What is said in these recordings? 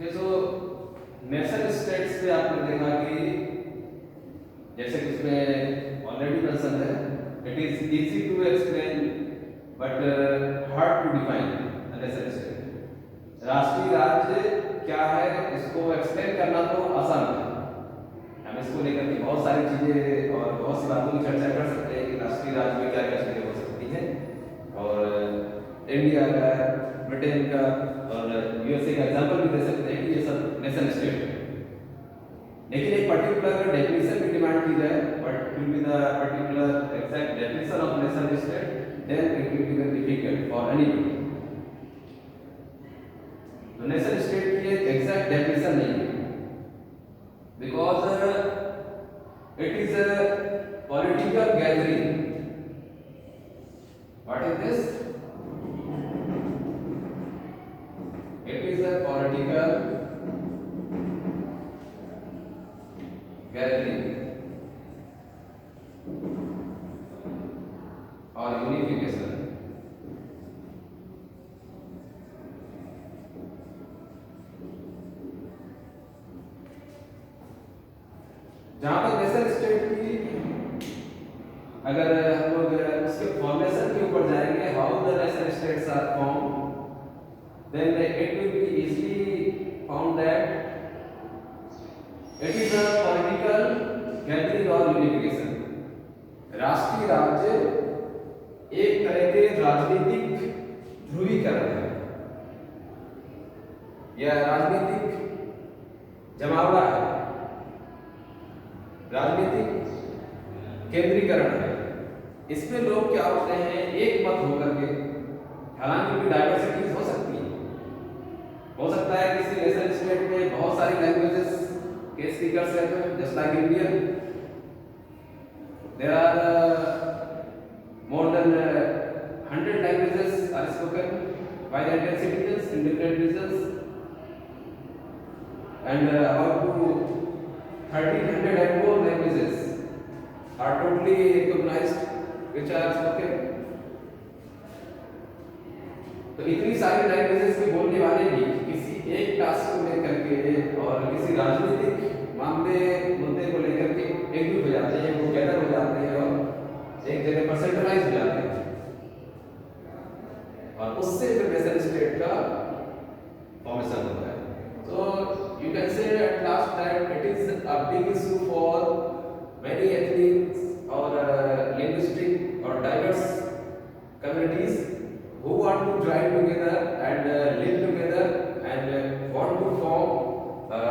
ये जो nation states पे आपने देखा कि जैसे कि इसमें ऑलरेडी मेंशन है, it is easy to explain but hard to define nation state. राष्ट्रीय राज्य क्या है इसको एक्सप्लेन करना तो आसान है। हम इसको लेकर के बहुत सारी चीजें और बहुत सी बातों की चर्चा कर सकते हैं कि राष्ट्रीय राज्य में क्या क्या चीजें हो सकती हैं, और इंडिया का, ब्रिटेन का और यूएसए का एग्जाम्पल भी दे सकते हैं कि ये सब नेशन स्टेट है। लेकिन एक पर्टिकुलर डेफिनेशन की डिमांड की जाए, what will be the particular exact definition of nation state, then it will be difficult for anybody. तो नेशन स्टेट की एक एग्जैक्ट डेफिनेशन नहीं है, because it is a political gathering. What is this? It is a political gathering or unification. जहां तक nation state की, अगर हम लोग उसके फॉर्मेशन के ऊपर जाएंगे, how the nation states are form, then it will be easily found that it is a political gathering और यूनिफिकेशन। राष्ट्रीय राज्य एक तरह के राजनीतिक ध्रुवीकरण है या राजनीतिक जमावड़ा है, राजनीतिक केंद्रीकरण है। इसमें लोग क्या होते हैं, एक मत होकर के, हालांकि भी डाइवर्सिटीज हो सकती है, हो सकता है किसी नेशन स्टेट में बहुत सारी लैंग्वेजेस के स्पीकर्स हैं, just like India there are more than 100 languages are spoken by the Indian citizens in different regions, and about to 1300 and more languages are totally recognized which are spoken। तो इतनी सारी languages के बोलने वाले भी किसी एक टास्क को लेकर के और किसी राजनीतिक मुद्दे को लेकर के एकजुट हो जाते हैं, वो गैदर हो जाते हैं और एक जगह पर सेंट्रलाइज हो जाते हैं, और उससे फिर नेशन स्टेट का फॉर्मेशन होता है। So you can say at last that it is a big issue for many ethnic or linguistic or diverse communities who want to join together and live together and want to form a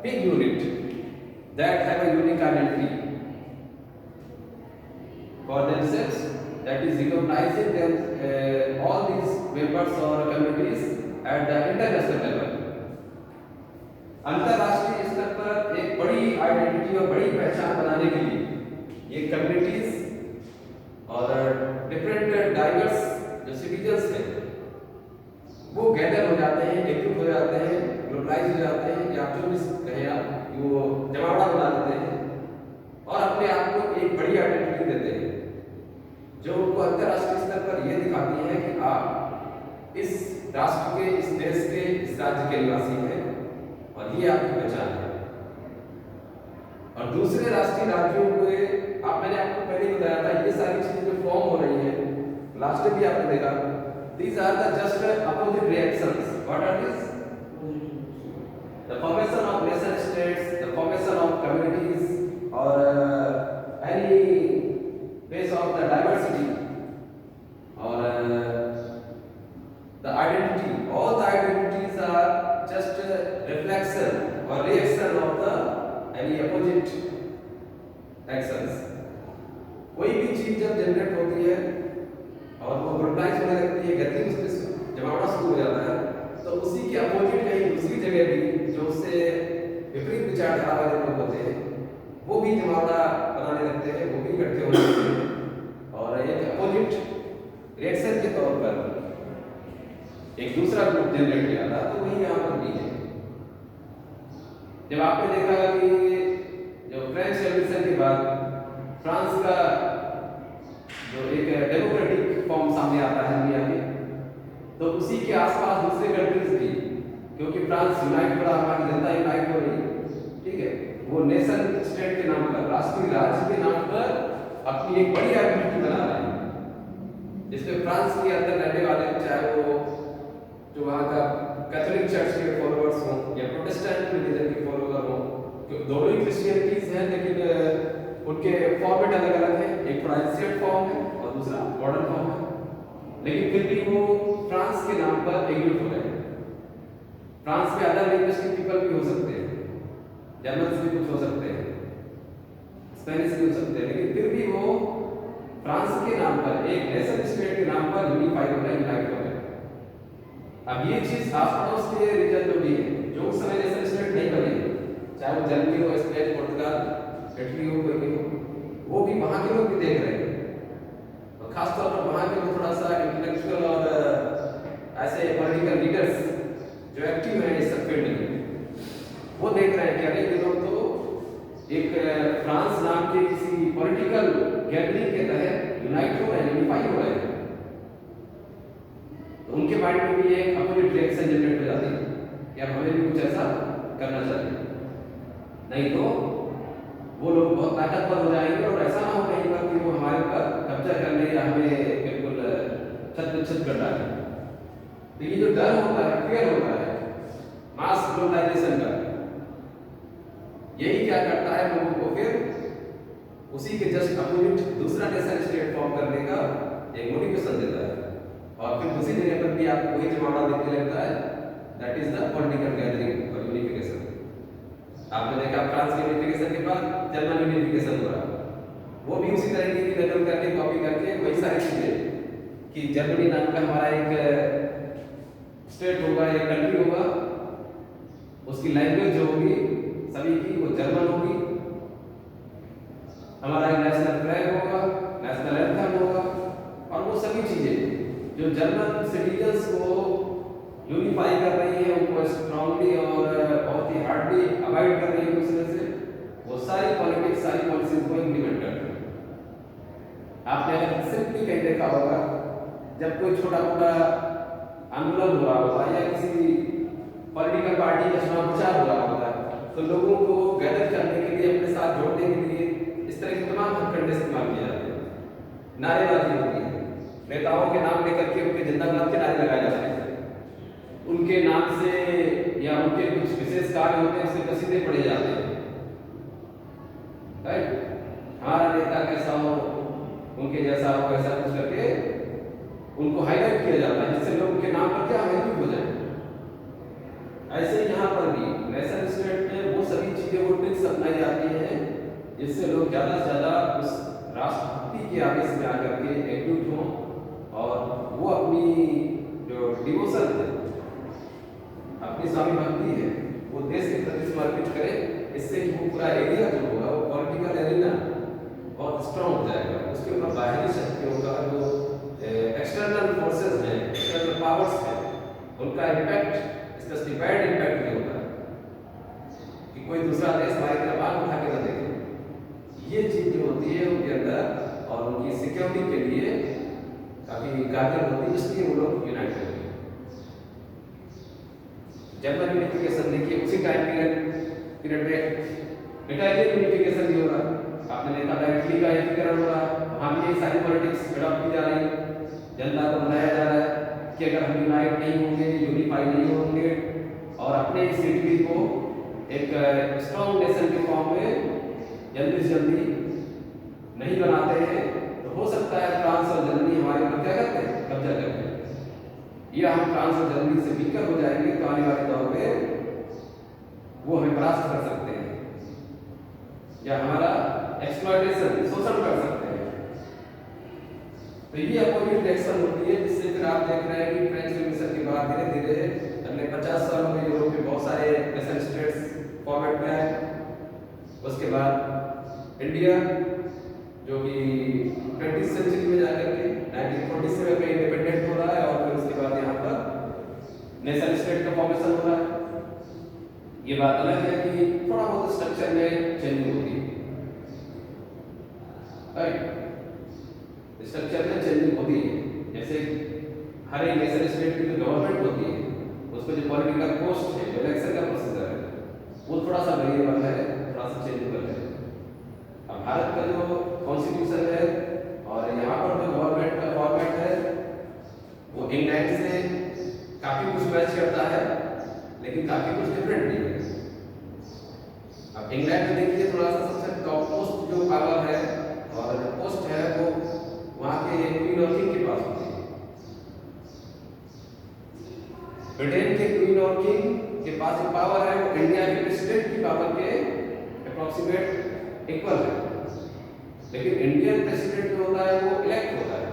big unit that have a unique identity for themselves, that is recognizing them all these members or communities at the international level। अंतरराष्ट्रीय स्तर पर एक बड़ी identity और बड़ी पहचान बनाने के लिए ये कम्युनिटीज और डिफरेंट डाइवर्स जो सिटीजन्स हैं वो गैदर हो जाते हैं, एकजुट हो जाते हैं, ग्लोबलाइज हो जाते हैं, या जो भी कहें आप, वो जमावड़ा बना देते हैं और अपने आप को एक बड़ी आइडेंटिटी देते हैं जो उनको अंतरराष्ट्रीय स्तर पर यह दिखाती है कि आप इस राष्ट्र के, इस देश के, इस राज्य के निवासी हैं और ये आपकी पहचान है। और दूसरे राष्ट्रीय राज्यों में मैंने आपको पहले ही बताया था, ये सारी चीजें जो फॉर्म हो रही है, लास्ट में भी आपने देखा, these are the just opposite reactions। What are these? The formation of nation states, the formation of communities or any base of the diversity or the identity, all the identities are just reflection or reaction of the any opposite actions। कोई भी चीज जब generate होती है और वो globalise होने लगती है, गैदरिंग उसमें जमावड़ा शुरू हो जाता है, तो उसी के अपोजिट कहीं दूसरी जगह भी जो उससे विपरीत विचारधारा वाले लोग होते हैं वो भी जमावड़ा बनाने लगते हैं, वो भी इकट्ठे हो जाते हैं और एक अपोजिट रिएक्शन के तौर पर एक दूसरा ग्रुप जनरेट किया था। तो वही यहाँ पर भी है। जब आपने देखा कि जो फ्रेंच रेवोल्यूशन के बाद फ्रांस का जो एक डेमोक्रेटिक फॉर्म सामने आता है इंडिया में, तो उसी के आसपास दूसरे कंट्रीज भी क्योंकि फ्रांस यूनाइट हो रहा, हमारी जनता यूनाइट हो रही, ठीक है, वो नेशन स्टेट के नाम पर, राष्ट्रीय राज्य के नाम पर अपनी एक बड़ी आइडेंटिटी बना रहे हैं, जिसमें फ्रांस के अंदर रहने वाले, चाहे वो जो वहाँ का कैथोलिक चर्च के फॉलोअर्स हों या प्रोटेस्टेंट रिलीजन के फॉलोअर हों, दोनों ही क्रिश्चियनिटीज हैं, लेकिन उनके फॉर्मेट अलग अलग है, एक थोड़ा एंशिएंट फॉर्म है और दूसरा मॉडर्न फॉर्म है, लेकिन फिर भी वो फ्रांस के नाम पर एग्रीड हो रहे हैं। फ्रांस में अदर लैंग्वेज के पीपल भी हो सकते हैं, जर्मन भी कुछ हो सकते हैं, स्पेनिश भी हो सकते हैं, लेकिन फिर भी वो फ्रांस के नाम पर, एक नेशन स्टेट के नाम पर यूनिफाइड हो रहे हैं, यूनाइट हो रहे हैं। अब ये चीज आस पड़ोस के रीजन में भी है, जो उस समय नेशन स्टेट नहीं बने, चाहे वो जर्मनी हो, स्पेन, पुर्तगाल, इटली हो, कोई भी हो, वो भी वहां के लोग भी देख रहे हैं, और खासतौर पर वहां के लोग थोड़ा सा इंटेलेक्चुअल और ऐसे पॉलिटिकल लीडर्स जो एक्टिव हैं इस सब फील्ड में, वो देख रहे हैं कि अरे ये लोग तो एक फ्रांस नाम के किसी पॉलिटिकल गैदरिंग के तहत यूनाइट हो रहे हैं, यूनिफाई हो रहे हैं, तो उनके माइंड में भी एक अपोजिट रिएक्शन जनरेट हो जाती है कि अब हमें भी कुछ ऐसा करना चाहिए, नहीं तो वो लोग बहुत ताकतवर हो जाएंगे और ऐसा ना हो कहीं पर कि वो हमारे ऊपर कब्जा कर ले या हमें बिल्कुल छत कर डाले। तो ये जो डर होता है, फियर होता है मास ग्लोबलाइजेशन का, यही क्या करता है, लोगों को फिर उसी के जस्ट अपोजिट दूसरा नेशन स्टेट फॉर्म करने का एक मोटिवेशन देता है, और फिर दूसरी जगह पर भी आपको वही जमावड़ा देखने लगता है, that is the political gathering और यूनिफिकेशन। आपने देखा फ्रांस के यूनिफिकेशन के बाद जर्मन यूनिफिकेशन हो रहा, वो भी उसी तरीके की नकल करके, कॉपी करके वही सारी चीजें कि जर्मनी नाम का हमारा एक स्टेट होगा, एक कंट्री होगा, उसकी लैंग्वेज जो होगी सभी की वो जर्मन होगी, हमारा एक नेशनल फ्लैग होगा, नेशनल एंथम होगा, और वो सभी चीजें जो जर्मन सिटीजन्स को यूनिफाई कर रही है, उनको स्ट्रांगली और बहुत ही हार्डली अवॉइड कर रही है दूसरे से, वो सारी पॉलिटिक्स, सारी पॉलिसीज को इम्प्लीमेंट कर रही है। आपने अगर सिंपली कहीं देखा होगा, जब कोई छोटा मोटा आंदोलन हो रहा होता है या किसी पॉलिटिकल पार्टी का चुनाव प्रचार हो रहा होता है, तो लोगों को गैदर करने के लिए, अपने साथ जोड़ने के लिए इस तरह के तमाम हथकंडे इस्तेमाल किए जाते हैं, नारेबाजी होती है, नेताओं के नाम लेकर के उनके जिंदाबाद के नारे लगाए जाते हैं, उनके नाम से या उनके कुछ विशेष कार्य होते हैं उससे कसीदे पढ़े जाते हैं, राइट, हमारा नेता कैसा हो, उनके जैसा हो, ऐसा कुछ करके उनको हाईलाइट किया जाता है, जिससे लोग उनके नाम पर क्या महसूस हो जाए। ऐसे ही यहाँ पर भी नेशन स्टेट में वो सभी चीजें, वो ट्रिक्स अपनाई जाती हैं जिससे लोग ज्यादा से ज्यादा उस राष्ट्रभक्ति के आवेश में आकर के एकजुट हों, और वो अपनी जो डिवोशन है, अपनी स्वामी भक्ति है, वो देश के प्रति समर्पित करें, इससे कि वो पूरा एरिया जो होगा, वो पॉलिटिकल एरिना बहुत स्ट्रांग हो जाएगा, उसके ऊपर बाहरी शक्तियों का जो एक्सटर्नल फोर्सेस हैं, एक्सटर्नल पावर्स हैं, उनका इम्पैक्ट, स्पेशली बैड इम्पैक्ट नहीं होता कि कोई दूसरा देश हमारी तरफ आंख उठा के न देखे। ये चीज जो होती है उनके अंदर और उनकी सिक्योरिटी के लिए काफी कारगर होती है, इसलिए वो लोग यूनाइट होते हैं। जर्मन यूनिफिकेशन देखिए, उसी टाइम पीरियड में इटालियन यूनिफिकेशन भी हो रहा, आपने देखा था इटली का एकीकरण हो रहा, वहाँ भी ये सारी पॉलिटिक्स अडॉप्ट की जा रही, जनता को बनाया जा रहा है कि अगर हम यूनाइट नहीं होंगे, यूनिफाई नहीं होंगे और अपने इस इटली को एक स्ट्रॉन्ग नेशन के फॉर्म में जल्दी से जल्दी नहीं बनाते हैं, तो हो सकता है फ्रांस और जर्मनी हमारे ऊपर क्या करते हैं, कब्जा करते हैं, या हम फ्रांस और जर्मनी से वीकर हो जाएंगे, तो आने वाले दौर में वो हमें परास्त कर सकते हैं या हमारा एक्सप्लॉयटेशन, शोषण कर सकते हैं। तो ये अपोजिट रिएक्शन होती है, जिससे फिर आप देख रहे हैं कि फ्रेंच रिवॉल्यूशन के बाद धीरे धीरे अगले 50 सालों में यूरोप में बहुत सारे नेशन स्टेट्स फॉर्मेट में आए। उसके बाद इंडिया जो कि 20th सेंचुरी में जाकर के 1947 में इंडिपेंडेंट हो रहा है, और फिर उसके बाद यहाँ पर नेशन स्टेट का फॉर्मेशन हो रहा है। ये बात अलग है कि थोड़ा बहुत स्ट्रक्चर में चेंजिंग होती है, राइट, स्ट्रक्चर में चेंजिंग होती है। जैसे हर एक नेशन स्टेट की जो गवर्नमेंट होती है उसको जो पॉलिटिकल पोस्ट है, जो इलेक्शन का प्रोसीजर है, वो थोड़ा सा वेरिएबल है, थोड़ा सा चेंजेबल है। अब भारत का जो कॉन्स्टिट्यूशन है और यहाँ पर जो गवर्नमेंट का फॉर्मेट है वो इंग्लैंड से काफी कुछ मैच करता है, लेकिन काफी कुछ डिफरेंट भी है। अब इंग्लैंड में देखिए थोड़ा सा सबसे टॉप मोस्ट जो पावर है और जो पोस्ट है वो वहाँ के क्वीन और किंग के पास होती है। ब्रिटेन के क्वीन और किंग के पास जो पावर है वो इंडिया के प्रेसिडेंट की पावर के अप्रोक्सीमेट इक्वल है, लेकिन इंडियन प्रेसिडेंट जो होता है वो इलेक्ट होता है,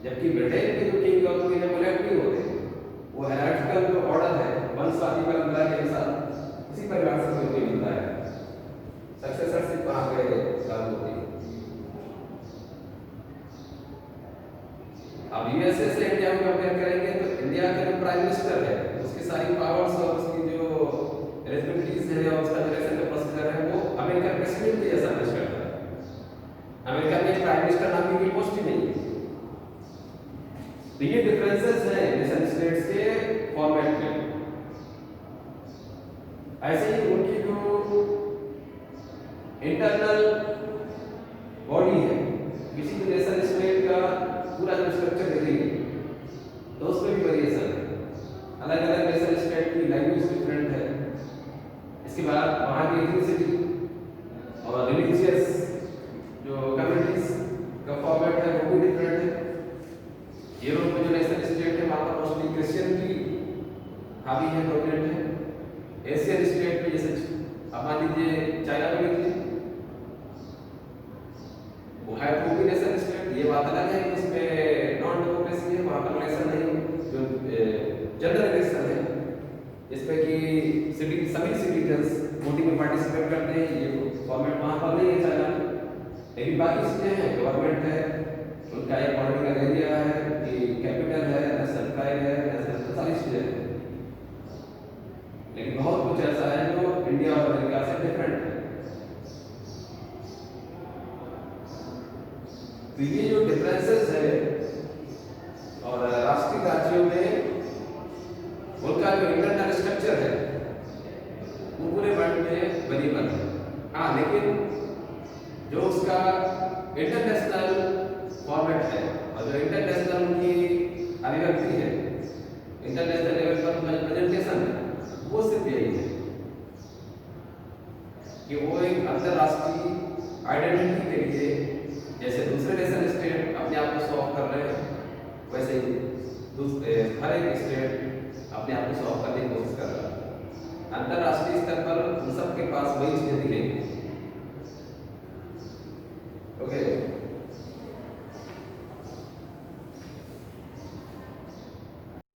जबकि ब्रिटेन के जो किंग और क्वीन है वो इलेक्ट नहीं होते। वो हायरार्किकल जो ऑर्डर है, वंशवादी परंपरा के अनुसार उसी परिवार से कोई भी मिलता है, सक्सेसरशिप वहां पे लागू होती है। अब यूएसए से इंडिया को कंपेयर करेंगे तो इंडिया का जो प्राइम मिनिस्टर है उसकी सारी पावर्स और उसकी जो रिस्पॉन्सिबिलिटीज है और उसका जो इलेक्शन का प्रोसीजर है वो अमेरिकन प्रेसिडेंट के जैसा पेश करता है। अमेरिका में प्राइम मिनिस्टर नाम की कोई पोस्ट ही नहीं है। तो ये डिफरेंसेस हैं नेशन स्टेट्स के फॉर्मेट में। ऐसे ही उनकी जो इंटरनल बॉडी है, किसी भी नेशन स्टेट का पूरा जो स्ट्रक्चर देखेंगे तो उसमें भी वेरिएशन है। अलग अलग नेशन स्टेट की लैंग्वेज डिफरेंट है। इसके बाद वहाँ की एथनिसिटी और रिलीजियस जो कम्युनिटीज का फॉर्मेट है वो भी डिफरेंट है। यूरोप में जो नेशन स्टेट है वहाँ पर मोस्टली क्रिश्चियन की हावी है, डोमिनेंट है। एशियन स्टेट में जैसे अब मान लीजिए चाइना में देखिए, वो है तो भी नेशन स्टेट, ये बात अलग है कि उसमें नॉन डेमोक्रेसी है, वहाँ पर इलेक्शन नहीं, जो जनरल इलेक्शन है जिसमें कि सभी सिटीजन्स वोटिंग में पार्टिसिपेट करते हैं। ये फॉर्मेट वहाँ पर नहीं है चाइना में, लेकिन बाकी चीजें हैं, गवर्नमेंट है, उनका एक पॉलिटिकल एरिया है, कैपिटल है, नेशनल फ्लैग है, नेशनल सारी चीजें हैं। लेकिन बहुत कुछ ऐसा है जो इंडिया और अमेरिका से डिफरेंट है। तो ये जो डिफरेंसेस है और राष्ट्रीय राज्यों में उनका जो इंटरनल स्ट्रक्चर है वो पूरे वर्ल्ड में वेरिएबल है। हाँ, लेकिन जो उसका इंटरनेशनल फॉर्मेट है और जो इंटरनेशनल उनकी अभिव्यक्ति है, इंटरनेशनल लेवल पर उनका प्रेजेंटेशन है, वो सिर्फ यही है कि वो एक अंतरराष्ट्रीय आइडेंटिटी के लिए, जैसे दूसरे नेशन स्टेट अपने आप को शो ऑफ कर रहे हैं, वैसे ही हर एक स्टेट अपने आप को शो ऑफ करने की कोशिश कर रहा है। अंतरराष्ट्रीय स्तर पर उन सबके पास वही